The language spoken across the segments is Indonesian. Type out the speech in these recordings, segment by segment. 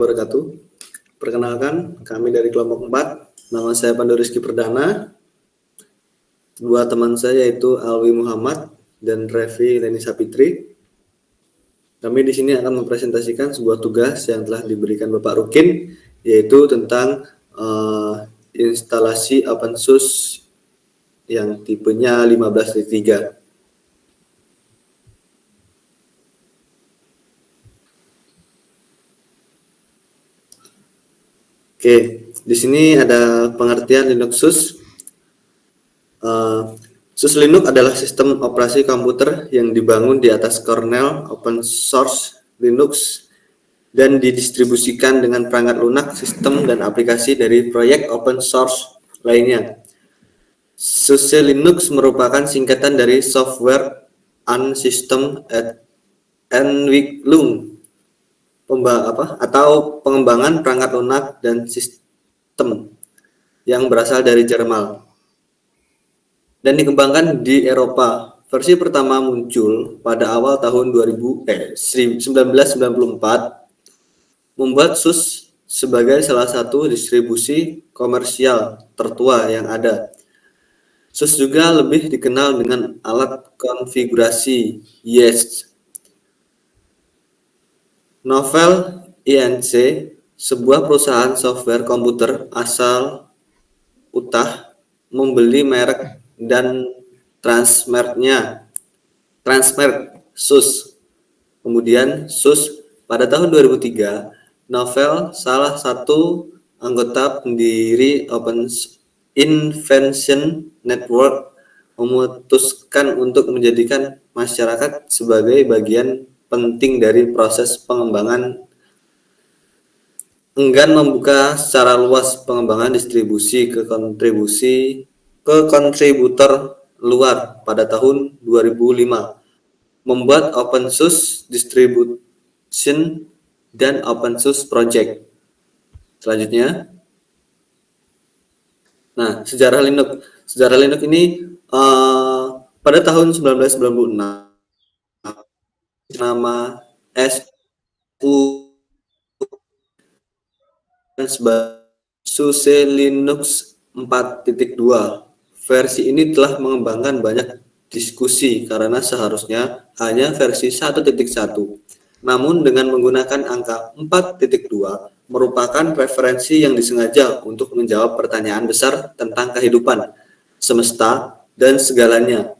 Wabarakatuh. Perkenalkan, kami dari kelompok 4. Nama saya Pandu Rizky Perdana. Dua teman saya yaitu Alwi Muhammad dan Revi Leni Sapitri. Kami di sini akan mempresentasikan sebuah tugas yang telah diberikan Bapak Rukin, yaitu tentang instalasi OpenSUSE yang tipenya 15.3. Oke, di sini ada pengertian Linux SUSE. SUSE Linux adalah sistem operasi komputer yang dibangun di atas kernel open source Linux dan didistribusikan dengan perangkat lunak, sistem, dan aplikasi dari proyek open source lainnya. SUSE Linux merupakan singkatan dari Software and System Entwicklung atau pengembangan perangkat lunak dan sistem yang berasal dari Jerman dan dikembangkan di Eropa. Versi pertama muncul pada awal tahun 1994, membuat SUSE sebagai salah satu distribusi komersial tertua yang ada. SUSE juga lebih dikenal dengan alat konfigurasi YES. Novell Inc., sebuah perusahaan software komputer asal Utah, membeli merek dan transmerk SUSE. Kemudian SUSE pada tahun 2003, Novell, salah satu anggota pendiri Open Invention Network, memutuskan untuk menjadikan masyarakat sebagai bagian penting dari proses pengembangan, enggan membuka secara luas pengembangan distribusi ke kontributor luar pada tahun 2005, membuat OpenSUSE Distribution dan OpenSUSE Project. Selanjutnya, sejarah Linux ini pada tahun 1996 nama SU sebagai SUSE Linux 4.2. Versi ini telah mengembangkan banyak diskusi karena seharusnya hanya versi 1.1. Namun dengan menggunakan angka 4.2 merupakan referensi yang disengaja untuk menjawab pertanyaan besar tentang kehidupan, semesta, dan segalanya.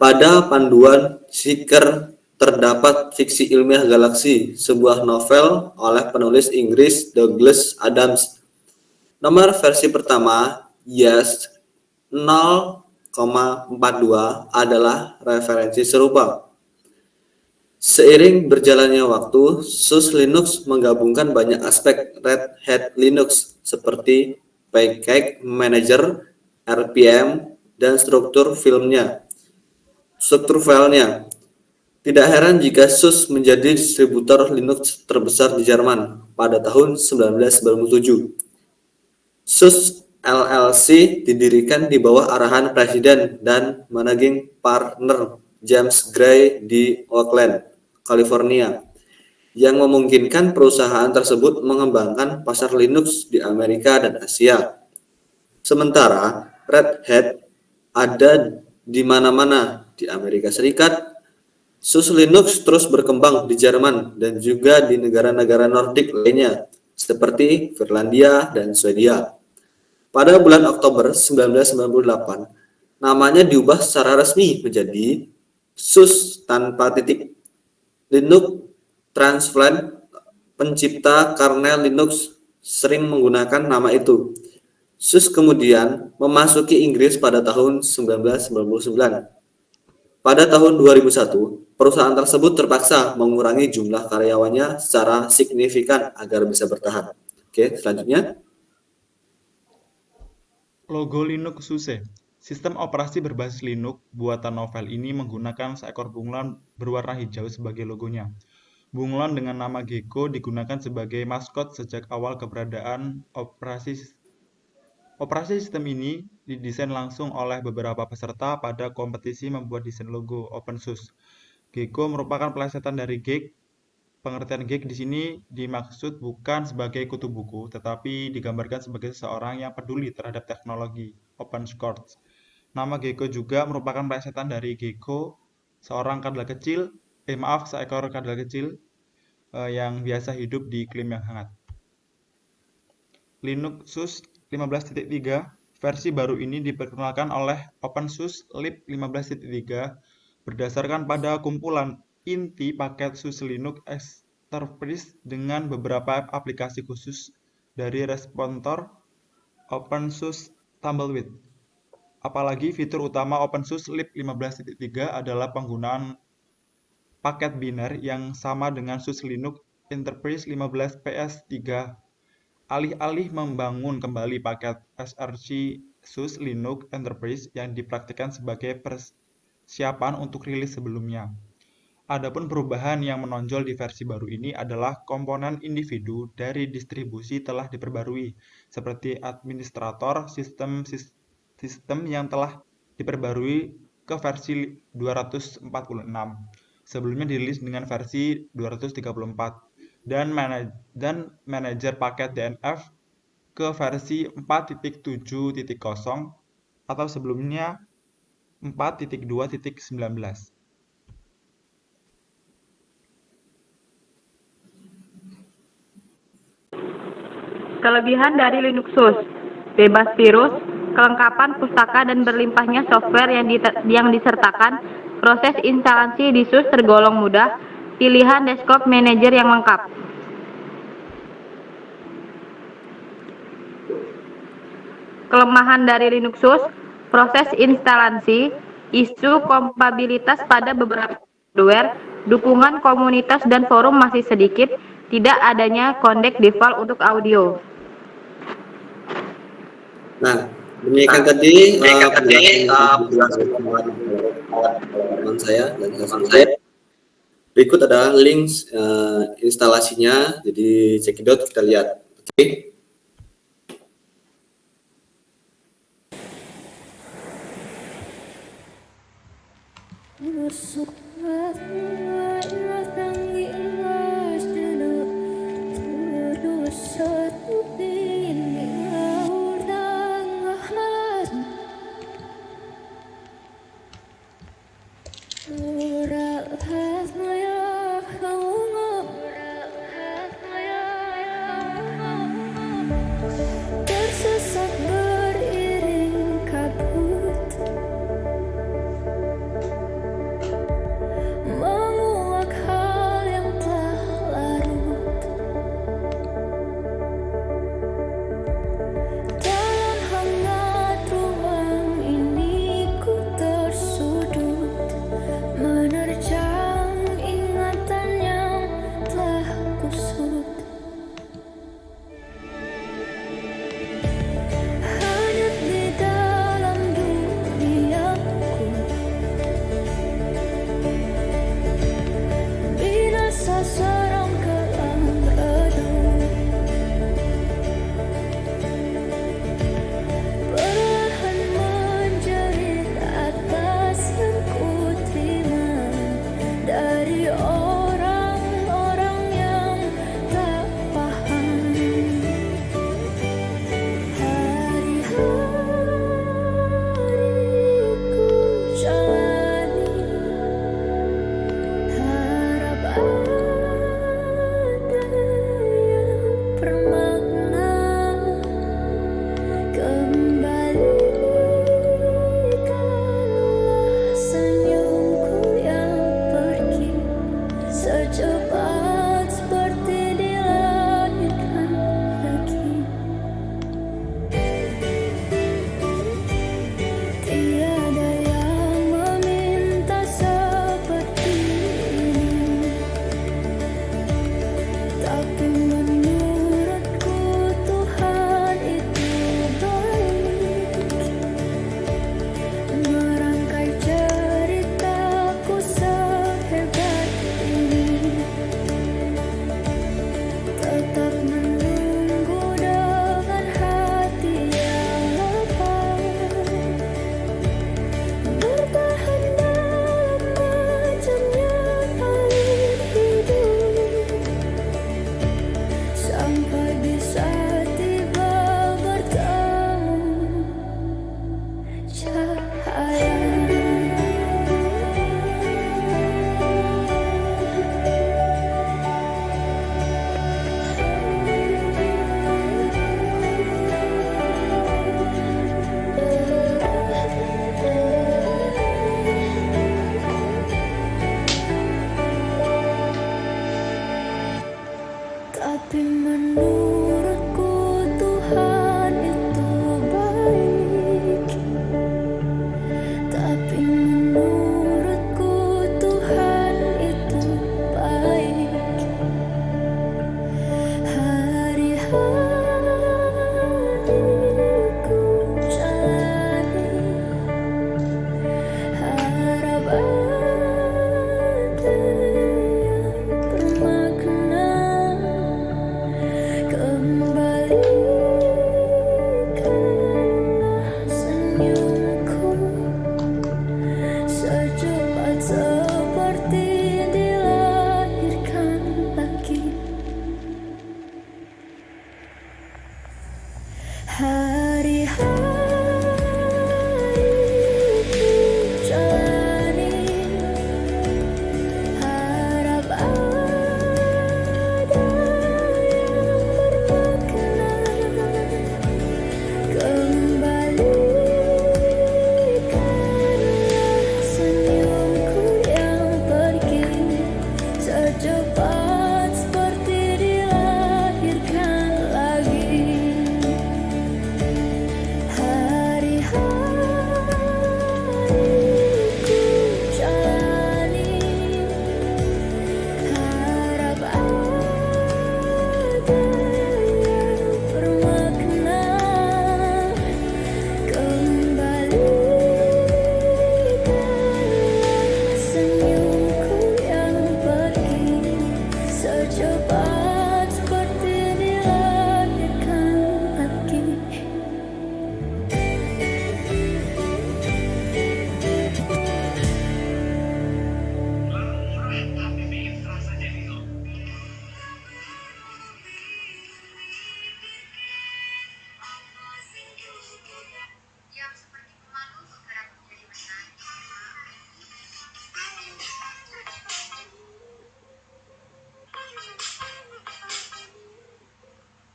Pada panduan Seeker terdapat fiksi ilmiah galaksi, sebuah novel oleh penulis Inggris Douglas Adams. Nomor versi pertama, YES 0,42 adalah referensi serupa. Seiring berjalannya waktu, SUSE Linux menggabungkan banyak aspek Red Hat Linux seperti Package Manager, RPM, dan struktur filenya. Tidak heran jika SUSE menjadi distributor Linux terbesar di Jerman pada tahun 1997. SUSE LLC didirikan di bawah arahan Presiden dan Managing Partner James Gray di Oakland, California, yang memungkinkan perusahaan tersebut mengembangkan pasar Linux di Amerika dan Asia. Sementara Red Hat ada di mana-mana di Amerika Serikat, SUSE Linux terus berkembang di Jerman dan juga di negara-negara Nordik lainnya seperti Finlandia dan Swedia. Pada bulan Oktober 1998, namanya diubah secara resmi menjadi SUSE tanpa titik. Linus Torvalds, pencipta kernel Linux, sering menggunakan nama itu. SUSE kemudian memasuki Inggris pada tahun 1999. Pada tahun 2001, perusahaan tersebut terpaksa mengurangi jumlah karyawannya secara signifikan agar bisa bertahan. Oke, selanjutnya. Logo Linux SUSE. Sistem operasi berbasis Linux buatan Novell ini menggunakan seekor bunglon berwarna hijau sebagai logonya. Bunglon dengan nama Gecko digunakan sebagai maskot sejak awal keberadaan operasi. Operasi sistem ini didesain langsung oleh beberapa peserta pada kompetisi membuat desain logo OpenSUSE. Gecko merupakan plesetan dari Geek Pengertian geek di sini dimaksud bukan sebagai kutu buku, tetapi digambarkan sebagai seseorang yang peduli terhadap teknologi open source. Nama Gecko juga merupakan plesetan dari gecko, seekor kadal kecil yang biasa hidup di iklim yang hangat. Linuxus 15.3 versi baru ini diperkenalkan oleh OpenSUSE lib 15.3 berdasarkan pada kumpulan inti paket SUSE Linux Enterprise dengan beberapa aplikasi khusus dari responsor OpenSUSE Tumbleweed. Apalagi fitur utama OpenSUSE lib 15.3 adalah penggunaan paket biner yang sama dengan SUSE Linux Enterprise 15 PS3. Alih-alih membangun kembali paket src SUSE Linux Enterprise yang dipraktikkan sebagai persiapan untuk rilis sebelumnya. Adapun perubahan yang menonjol di versi baru ini adalah komponen individu dari distribusi telah diperbarui, seperti administrator sistem yang telah diperbarui ke versi 246. Sebelumnya dirilis dengan versi 234 dan manajer paket DNF ke versi 4.7.0 atau sebelumnya 4.2.19. Kelebihan dari Linuxus: bebas virus, kelengkapan pustaka dan berlimpahnya software yang disertakan, proses instalasi di SUSE tergolong mudah, pilihan desktop manager yang lengkap. Kelemahan dari Linuxus: proses instalasi, isu kompatibilitas pada beberapa hardware, dukungan komunitas dan forum masih sedikit, tidak adanya codec default untuk audio. Nah, demikian tadi teman saya dan saya. Berikut ada link instalasinya, jadi cekidot kita lihat. Oke. Tersesat beriring kabut, menurutku Tuhan itu baik, tapi menurutku Tuhan itu baik. Hari-hari ku jalani, harap ada yang bermakna. Kembalikanlah senyumku secepat seperti dilahirkan lagi. Hari-hari ku jalani, harap ada yang bermakna. Kembalikanlah senyumku yang pergi secepat seperti dilahirkan lagi. Hari-hari ku jalani, harap ada yang bermakna. Kembalikanlah senyumku yang pergi secepat seperti dilahirkan lagi.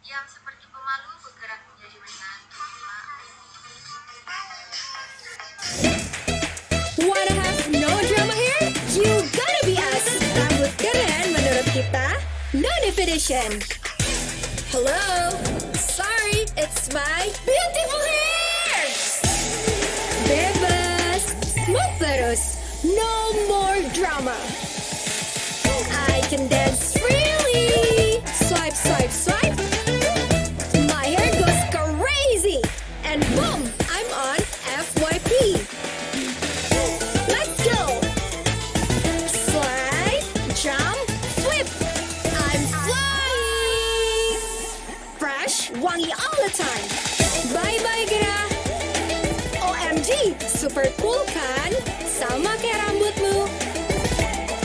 Yang seperti pemalu bergerak menjadi mainan. Wanna have no drama here? You gotta be us. Rambut keren menurut kita, no definition. Hello, sorry, it's my beautiful hair. Bebas, smooth terus, no more drama. I can dance freely. Swipe, swipe, swipe. My hair goes crazy, and boom, I'm on FYP. Let's go! Slide, jump, flip! I'm flying! Fresh, wangi all the time. Bye-bye, gerah! OMG, super cool kan? Sama kayak rambutmu.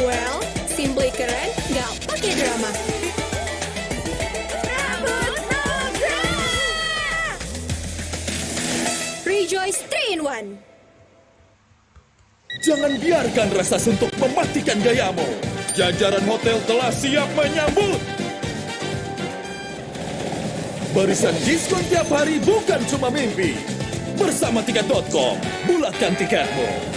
Well, simply keren, gak pakai drama. Rambut program! Rejoice 3-in-1. Jangan biarkan rasa suntuk mematikan gayamu. Jajaran hotel telah siap menyambut. Barisan diskon tiap hari bukan cuma mimpi. Bersama tiket.com, bulatkan tiketmu.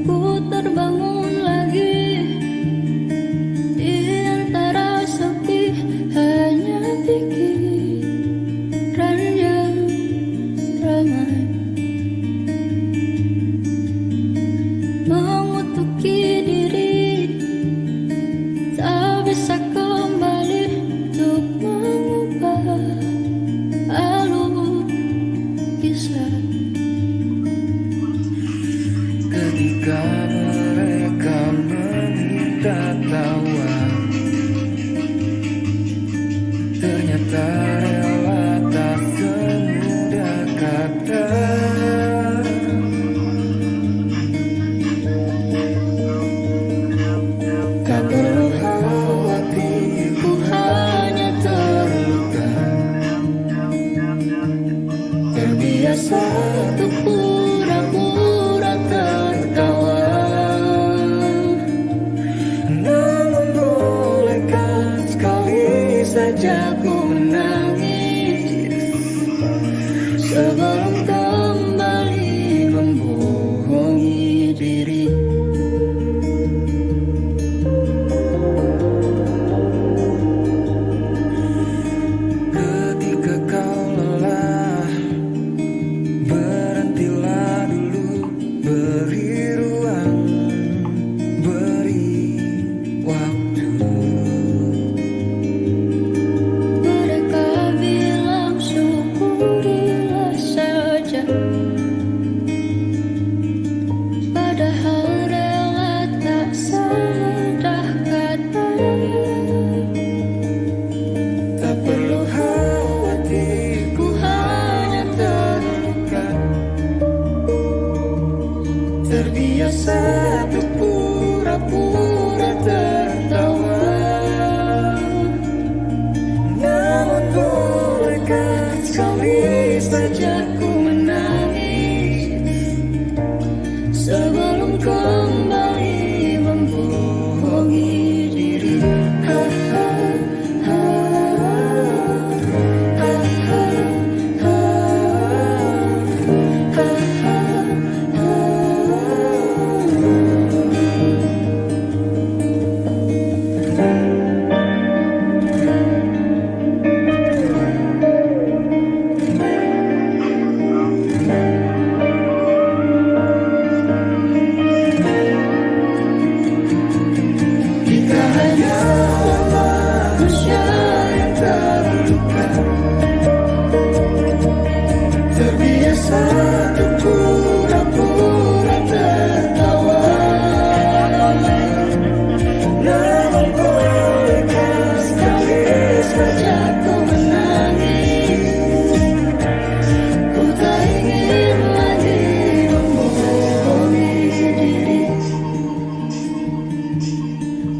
Ku terbangun lagi di antara sepi, hanya pikiran yang ramai mengutuki diri, tak bisa kembali untuk mengubah alur kisah. Ketika mereka meminta tawa, ternyata rela tak semudah kata. Tak perlu khawatir, ku hanya terluka. Terbiasa Terbiasa untuk pura-pura tertawa. Namun bolehkah sekali saja ku menangis sebelum kembali membohongi diri. Ketika kau lelah, berhentilah dulu, beri ruang, beri waktu. Mereka bilang syukurilah saja, padahal rela tak semudah katanya. Tak perlu khawatir, ku hanya terluka. Terbiasa untuk pura-pura tertawa. Namun bolehkah sekali saja ku menangis sebelum kembali membohongi diri. Ha, ha, ha, ha, ha, ha, ha, ha, ha. Kita hanyalah manusia yang terluka, terbiasa untuk pura-pura tertawa. Namun bolehkah sekali saja ku menangis, ku tak ingin lagi membohongi diri.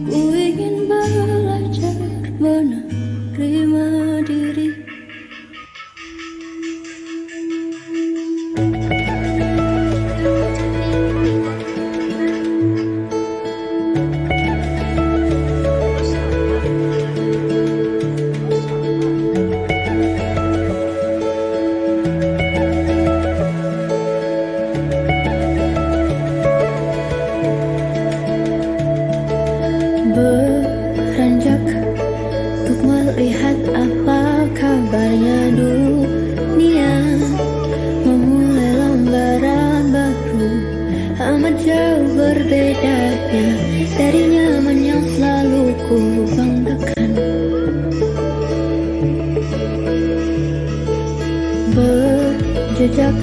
Ku ingin belajar menerima diri. Beranjak untuk melihat apa kabarnya dunia, memulai lembaran baru, amat jauh berbedanya dari nyaman yang selalu ku banggakan. Berjejak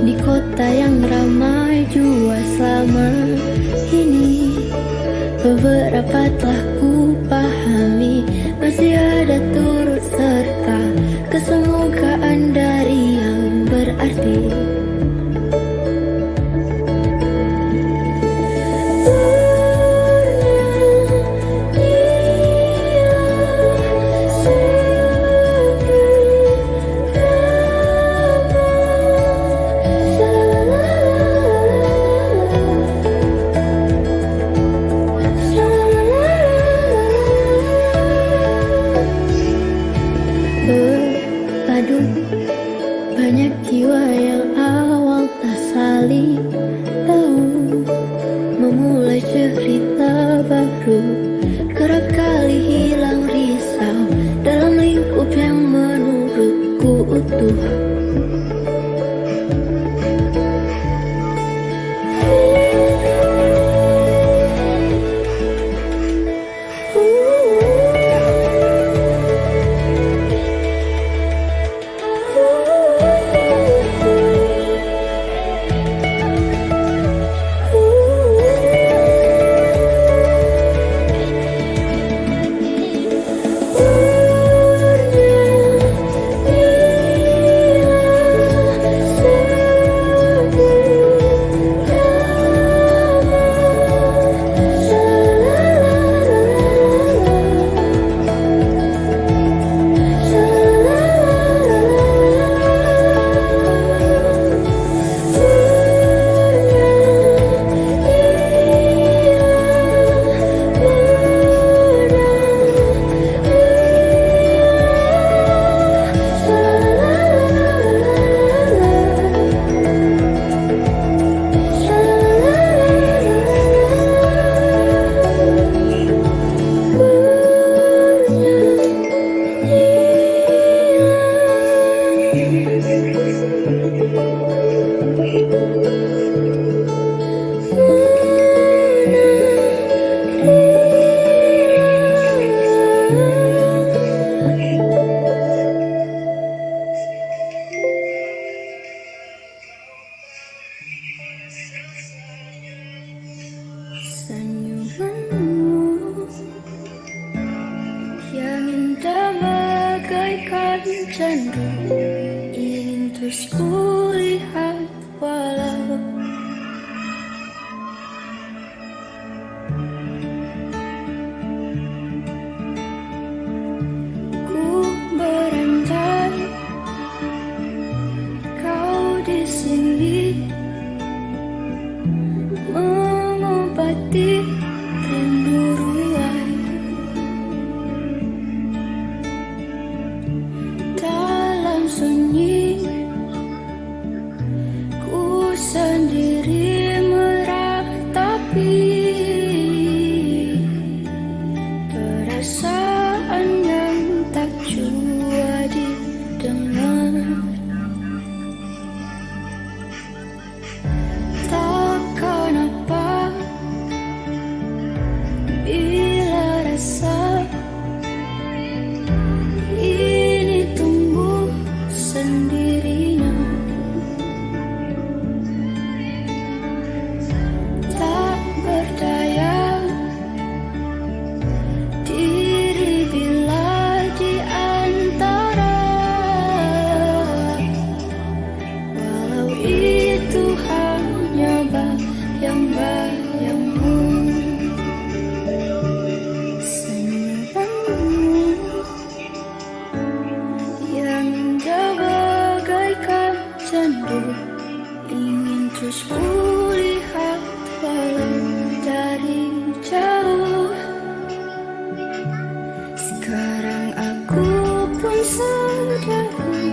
di kota yang ramai jua selama ini, beberapa telah ku pahami, masih ada turut serta kesemogaan dari yang berarti. Berpadu banyak jiwa yang awal tak saling tahu, memulai cerita baru, kerap kali hilang risau dalam lingkup yang menurutku utuh. kulihat walau ku berantai, kau di sini mengobati rindu ruai. Dalam sunyi ku sendiri meratapi perasaan yang tak jua didengar. Takkan apa bila rasa ini tumbuh sendirinya, tak berdaya diri bila di antara, walau itu hanya bayang-bayangmu. Senyumanmu yang indah bagaikan candu, ingin terus kulihat walau dari jauh. Sekarang aku pun sadari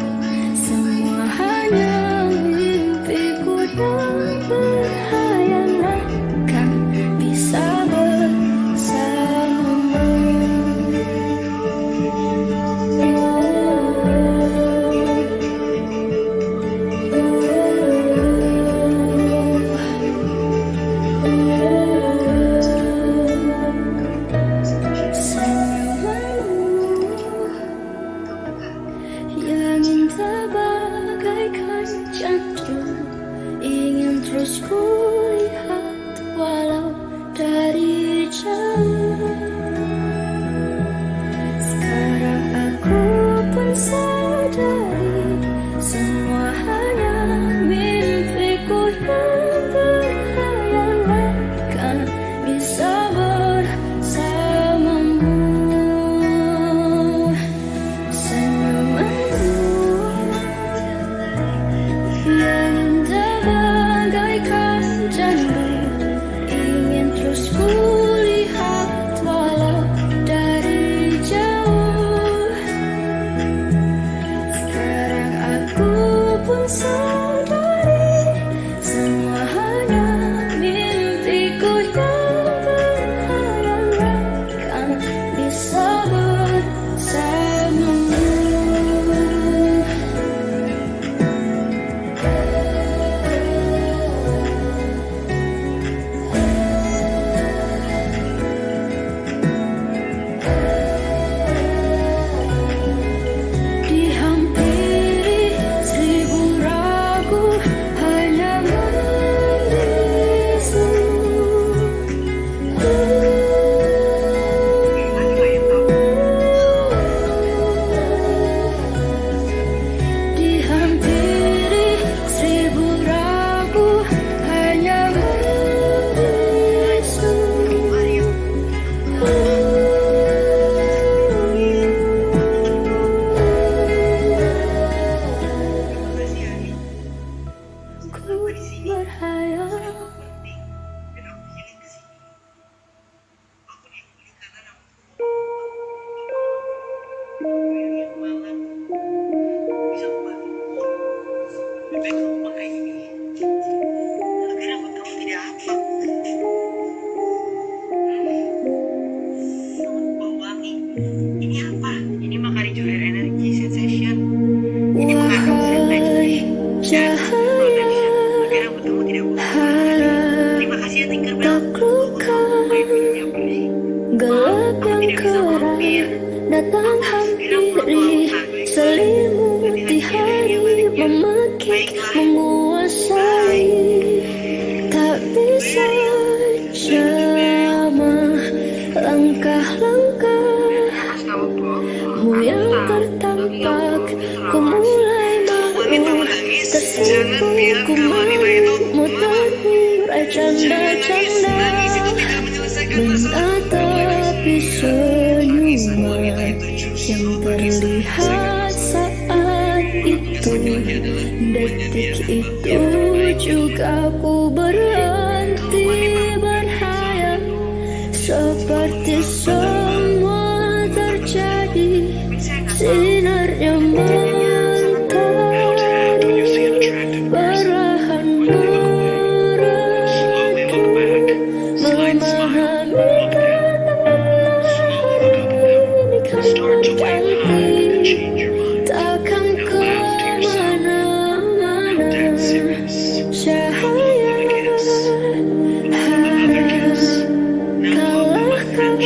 semua hanya mimpiku yang berhayalan, kan bisa bersamamu. Yang indah bagaikan candu, ingin terus kulihat walau dari jauh. Sekarang aku pun sadari semua hanya mimpiku yang berhayalan, kan bisa bersamamu. Senyumanmu yang indah bagaikan candu, ingin terus kulihat walau dari jauh. Sekarang aku pun sadari semua hanya mimpiku yang berhayalan, kan bisa bersamamu. Dihampiri seribu ragu hanya membisu. Dihampiri seribu ragu hanya membisu. Ku berhayal Ini apa? Ini Makari Joler Energy Sensation. wahai cahaya Agar rambutmu tidak bohong. harap Terima kasih ya Tinkerbell. taklukan Yang bersih. gelap yang keram datang hampiri, selimuti hari memekik menguasai, tak bisa jamah langkah-langkahmu yang tertampak, ku mulai malu kasihku ku mau motormu canda-canda menatapi senyuman yang terlihat saat itu. Detik itu juga ku berhenti berhayal, seperti semua terjadi. Sinarnya mentari perlahan meredu, memahami ini kan berganti, takkan kemana-mana. Cahaya kalahkan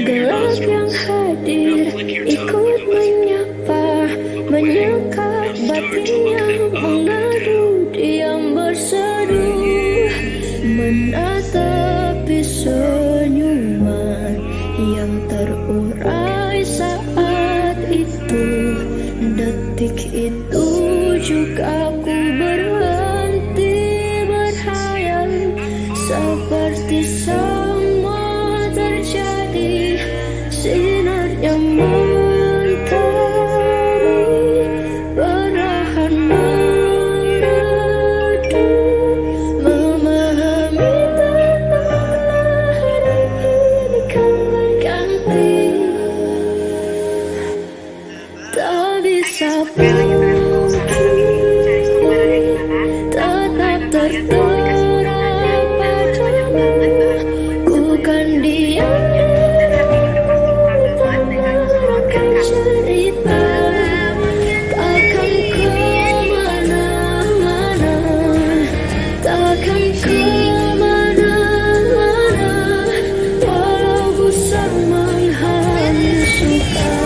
gelap yang hadir, ikut menyapa, menyekap batinnya, mengadu diam berseduh, menatapi senyuman yang terurai saat itu. Detik itu juga ku berhenti berhayal, seperti semua terjadi. Sinar yang mentari perlahan meredu, memahami tanah ini kan berganti, tak bisa tetap tertera padamu. Ku kan diam tak merangkai cerita, takkan kemana-mana, takkan kemana-mana, walau gusar menghanguskan.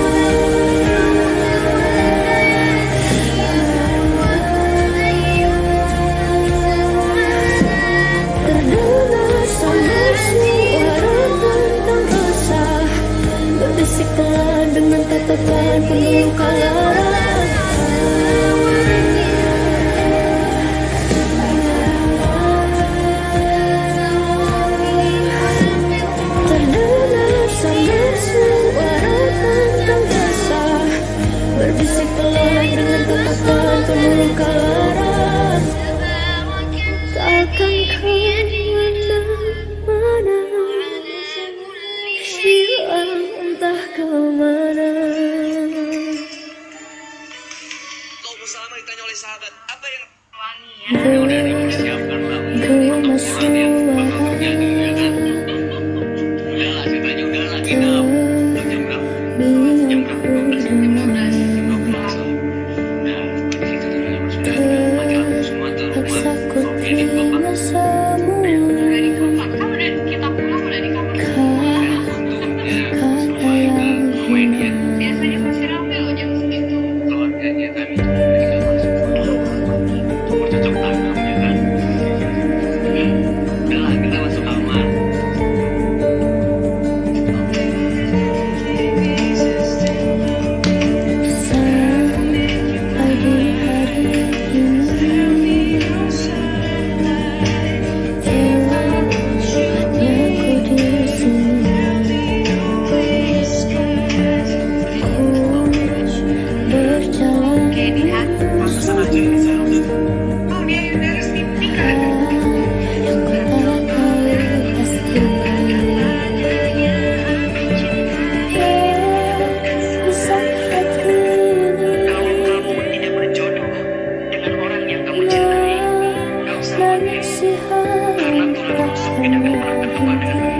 Terdengar samar suara tentang resah, berbisik pelan dengan tatapan penuh kelaran. Terdengar samar suara tentang resah, berbisik pelan dengan tatapan penuh kelaran. Takkan kemana-mana, hilang entah kemana. Kau bersama ditanya oleh sahabat, apa yang Gema suara terpaksa ku terima semua kata yang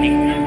hina.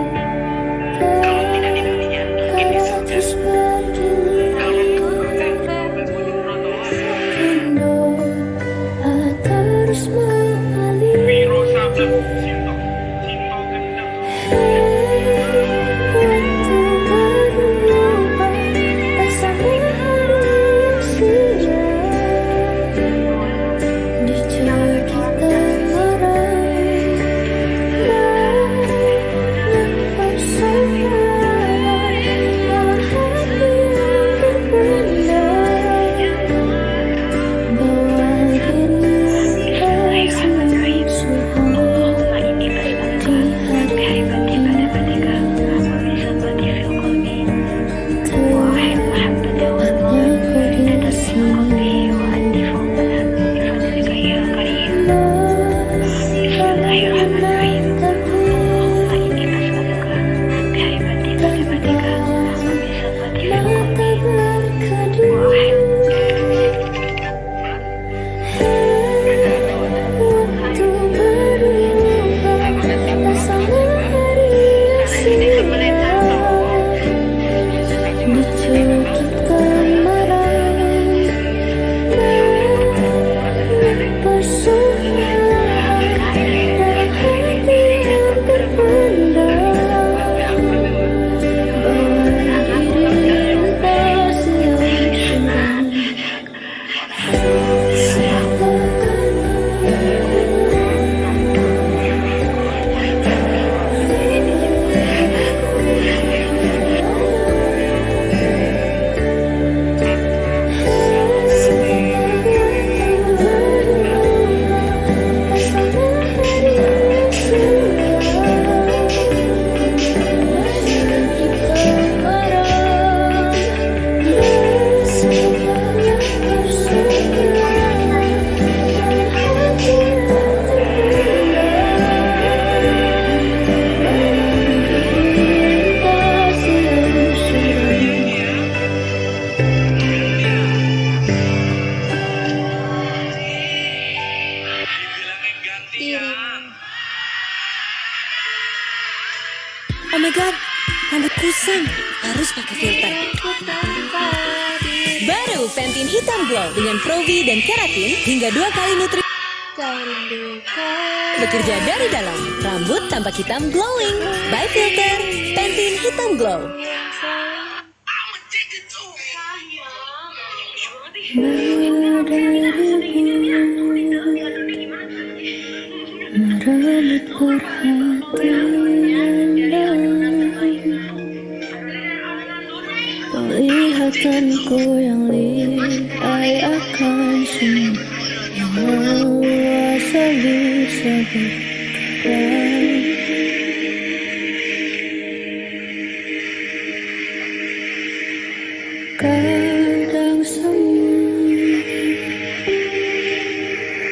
god, rambut kusam, harus pakai filter. Baru Pantene Hitam Glow dengan Pro-V dan keratin hingga 2 kali nutrisi. Bekerja dari dalam, rambut tampak hitam glowing. By Filter, Pantene Hitam Glow. Merebut perhatian, penglihatanku yang lihai akan semua yang luasa bisa bergerak. Kadang semua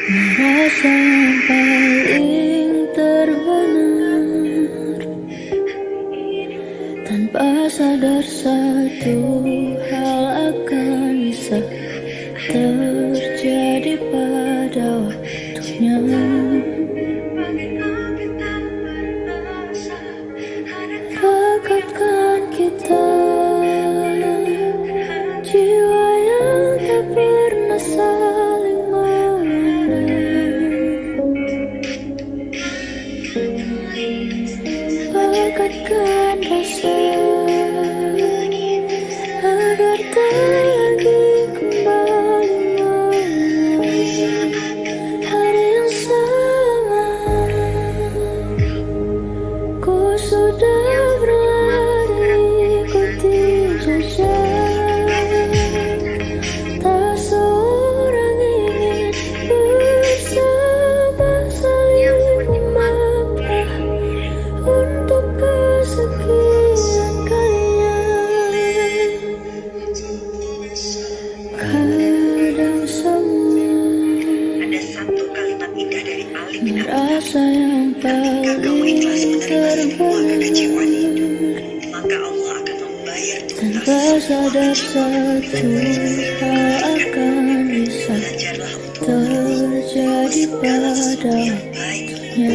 merasa yang paling terbenar, tanpa sadar satu hal akan bisa terjadi pada waktunya. Rekatkan kita, jiwa yang tak pernah saling memandang. Rekatkan rasa agar tak lagi kembali mengulang hari yang sama. Ku sudah berlari ikuti jejak, tak seorang ingin bersama saling memaafkan untuk kesekian kalinya. Kadang semua Ada satu kalimat indah dari Ali bin Abi merasa yang Ketika kamu ikhlas paling menerima semua kekecewaan hidup, terbenar, maka Allah akan membayar tanpa sadar satu hal akan bisa Belajarlah untuk terjadi pada yang baik waktunya.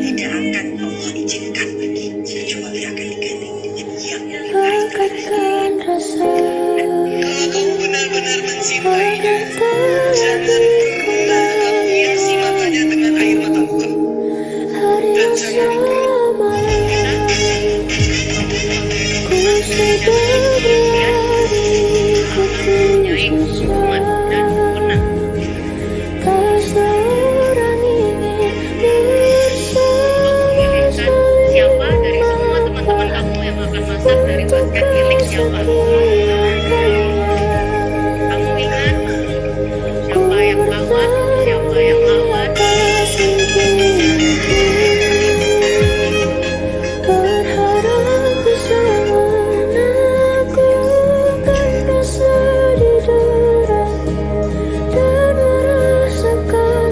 tidak akan Allah izinkan lagi, kecuali akan diganti dengan yang Rekatkan rasa kamu benar-benar mencintai agar tak lagi kembali hiasi matanya dengan air matamu. hari yang sama. Ku sudah berlari ikuti jejak, tak seorang ingin bersama saling memaafkan untuk kesekian kalinya. Kamu ingat Ku berlari atas mimpi, berharap bisa menaklukkan rasa didera dan merasakan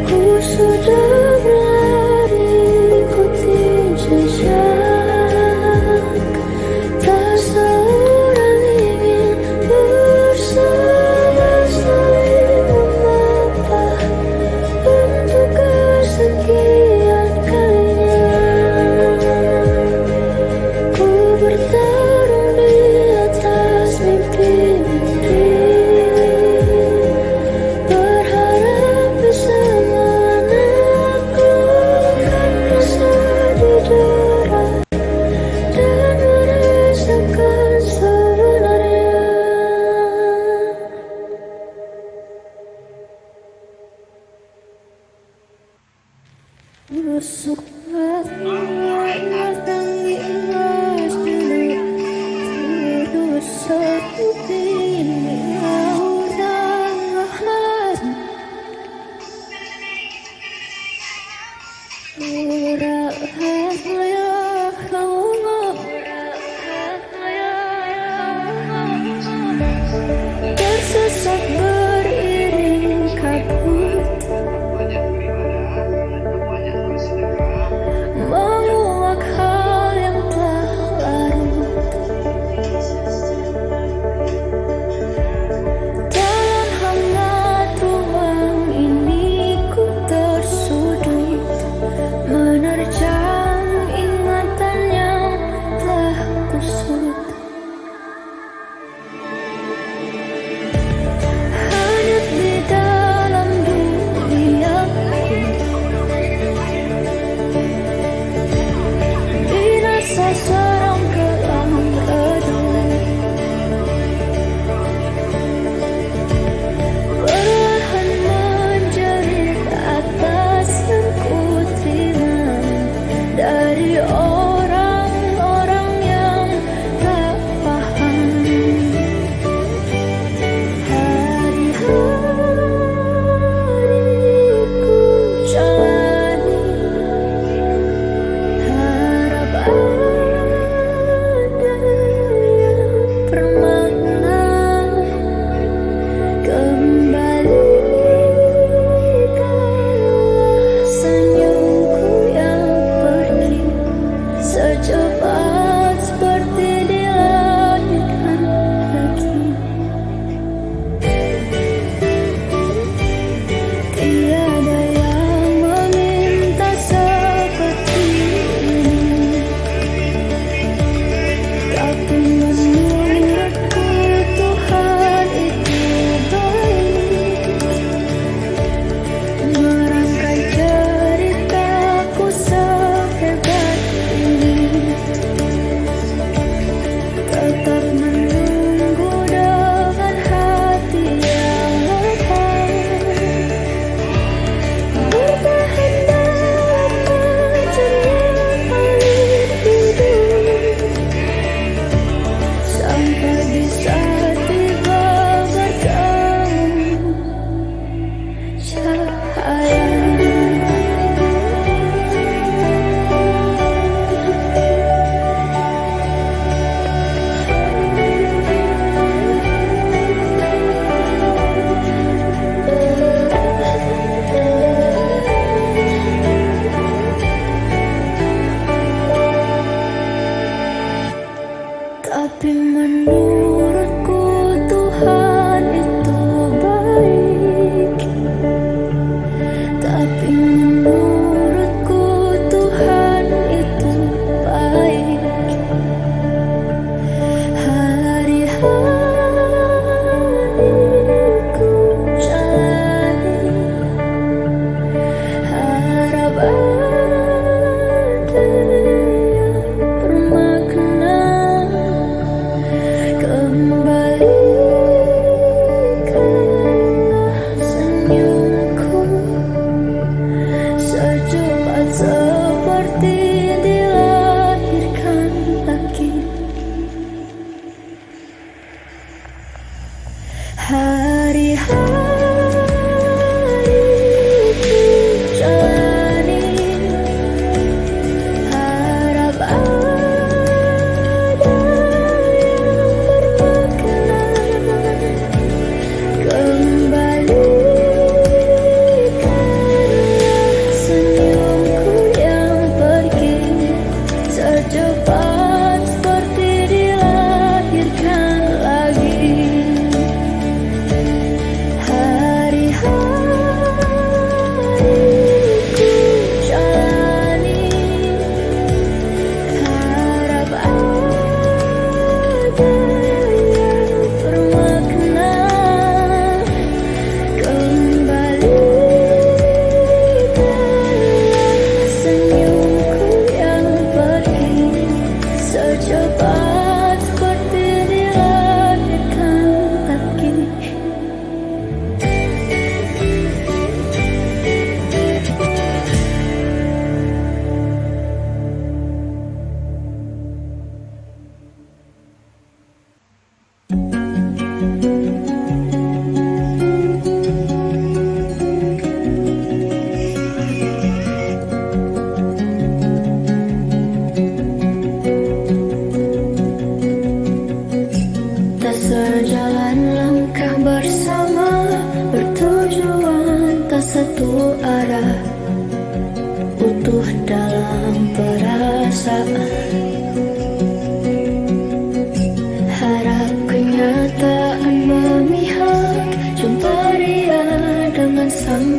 ku sudah berlari ikuti jejak, tak seorang ingin bersama saling memaafkan untuk kesekian kalinya. Ku bertarung di atas mimpi-mimpi, berharap bisa menaklukkan rasa didera dan merasakan sebenarnya. Rusuklah tangi emas dulu, dosaku ini udah Murah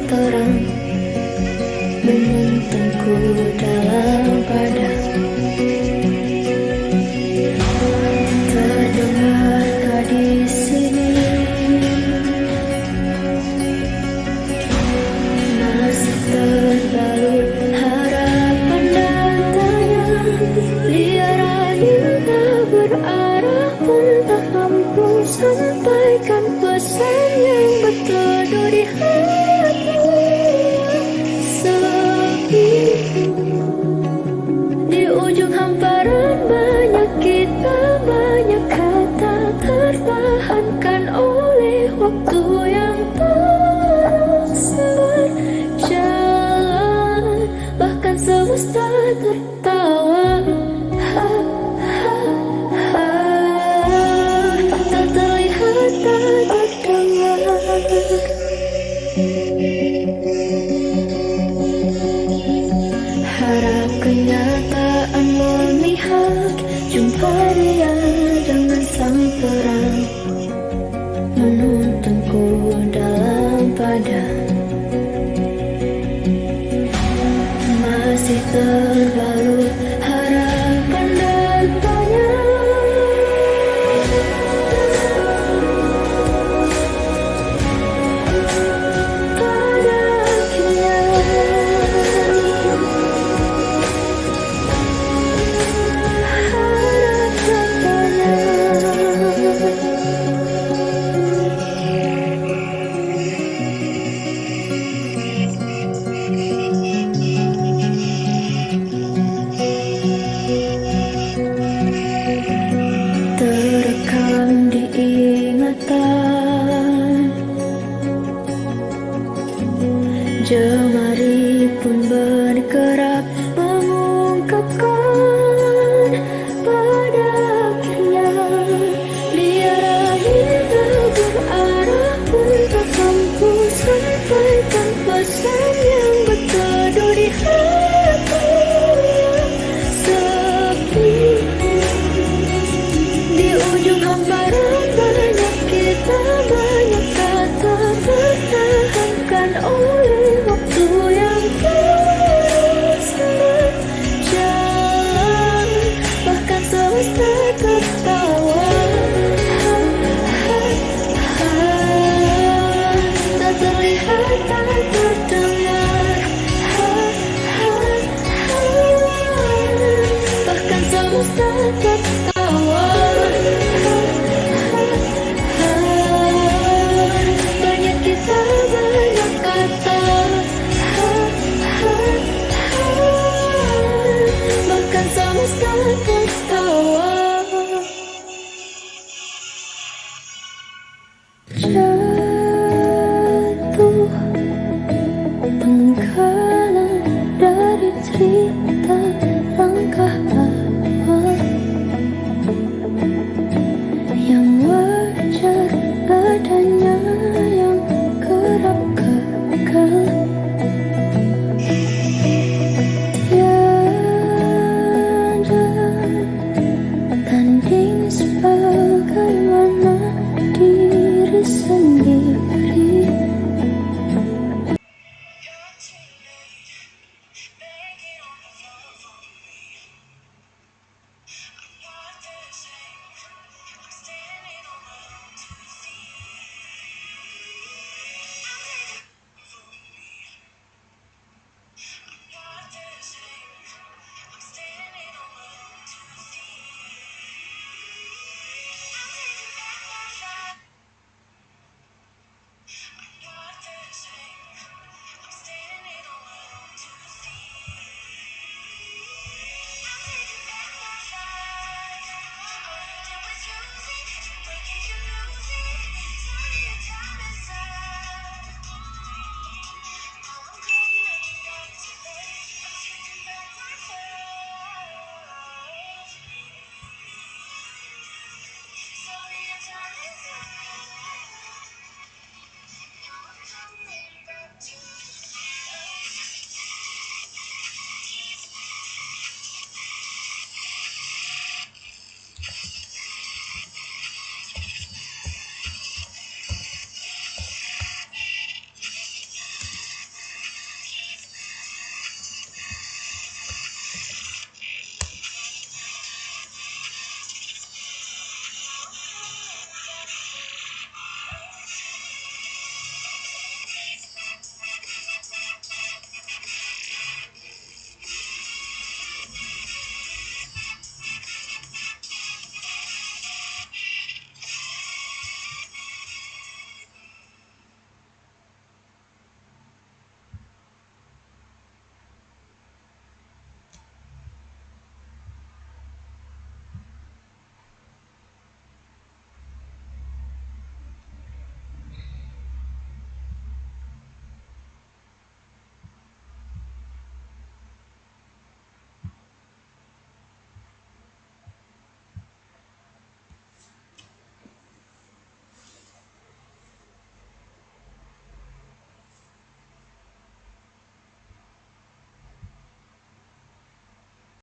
terang menuntunku dalam padang. Terdengarkah di sini masih terbalut harapan dan tanya, liar angin tak berarah pun tak mampu sampaikan pesan yang berteduh di hati. Sepi di ujung hamparan banyak kita, banyak kata tertahankan oleh waktu yang terus berjalan, bahkan semesta tertawa. Ha, ha, ha. Tak terlihat, tak terdengar. Harap kenyataan memihak, jumpa dia dengan sang perang menuntunku dalam padang. Masih terbalut harapan dan tanya, pada akhirnya harap katanya. Terekam di ingatan, jemari pun bergerak mengungkapkan. Pada akhirnya biar angin tak berarah pun tak mampu sampaikan pesan yang berteduh di hati. Sepi di ujung hamparan banyak kita, banyak kata tertahankan oleh waktu yang terus berjalan, bahkan semesta tertawa. Ha, ha, ha. Tak terlihat, tak